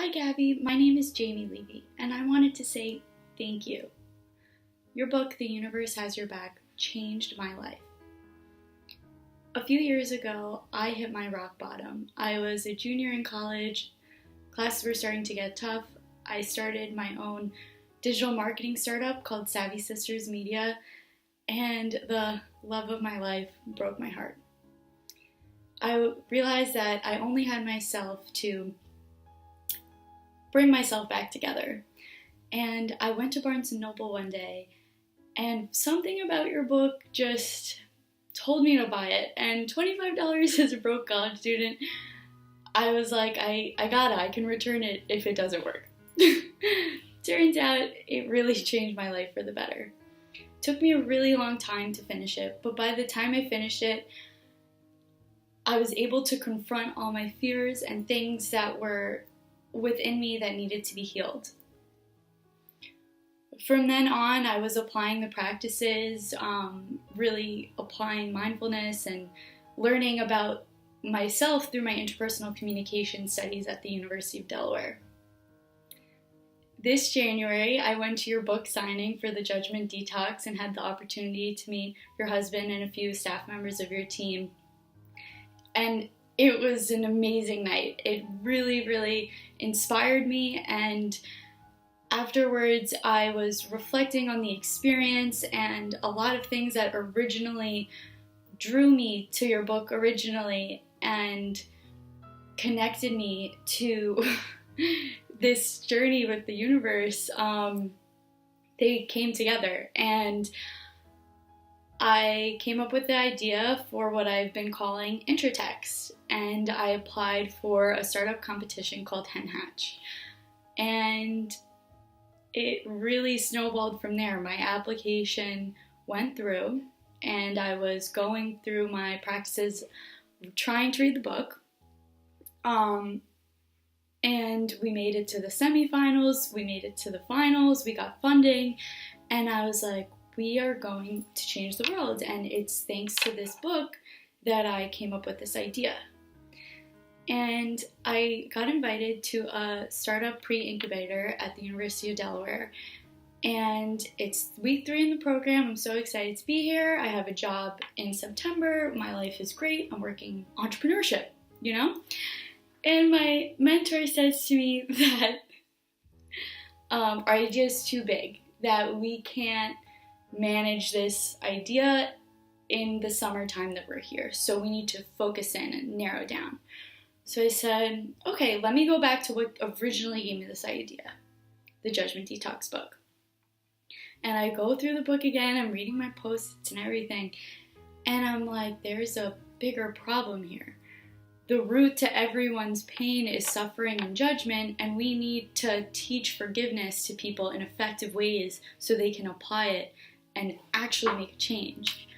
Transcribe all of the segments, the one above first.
Hi Gabby, my name is Jamie Levy, and I wanted to say thank you. Your book, The Universe Has Your Back, changed my life. A few years ago, I hit my rock bottom. I was a junior in college, classes were starting to get tough. I started my own digital marketing startup called Savvy Sisters Media, and the love of my life broke my heart. I realized that I only had myself to bring myself back together. And I went to Barnes & Noble one day, and something about your book just told me to buy it. And $25 as a broke college student, I was like, I can return it if it doesn't work. Turns out it really changed my life for the better. It took me a really long time to finish it, but by the time I finished it, I was able to confront all my fears and things that were within me that needed to be healed. From then on, I was applying the practices, really applying mindfulness and learning about myself through my interpersonal communication studies at the University of Delaware. This January, I went to your book signing for the Judgment Detox and had the opportunity to meet your husband and a few staff members of your team. And it was an amazing night. It really, really inspired me, and afterwards I was reflecting on the experience and a lot of things that originally drew me to your book originally and connected me to this journey with the universe. They came together, and I came up with the idea for what I've been calling Intertext, and I applied for a startup competition called Hen Hatch. And it really snowballed from there. My application went through, and I was going through my practices trying to read the book. And we made it to the semifinals, we made it to the finals, we got funding, and I was like, we are going to change the world, and it's thanks to this book that I came up with this idea. And I got invited to a startup pre-incubator at the University of Delaware, and it's week 3 in the program. I'm so excited to be here. I have a job in September. My life is great. I'm working entrepreneurship, And my mentor says to me that our idea is too big, that we can't manage this idea in the summertime that we're here. So we need to focus in and narrow down. So I said, okay, let me go back to what originally gave me this idea, the Judgment Detox book. And I go through the book again, I'm reading my post-its and everything, and I'm like, there's a bigger problem here. The root to everyone's pain is suffering and judgment, and we need to teach forgiveness to people in effective ways so they can apply it and actually make a change.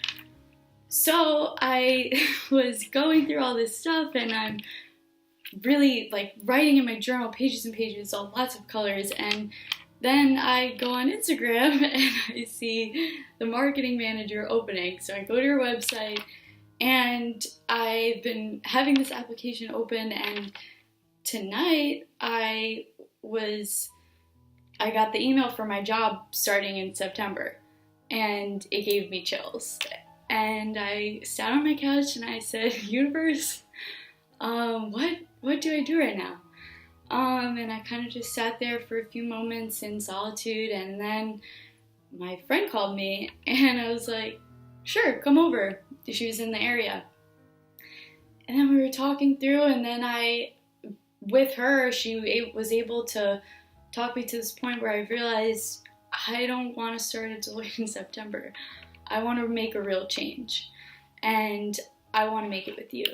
So I was going through all this stuff, and I'm really writing in my journal, pages and pages, all lots of colors, and then I go on Instagram and I see the marketing manager opening. So I go to your website, and I've been having this application open, and tonight I got the email for my job starting in September, and it gave me chills. And I sat on my couch and I said, universe, what do I do right now? And I kind of just sat there for a few moments in solitude, and then my friend called me, and I was like, sure, come over. She was in the area. And then we were talking through, and then with her, she was able to talk me to this point where I realized I don't want to start at Deloitte in September. I want to make a real change, and I want to make it with you.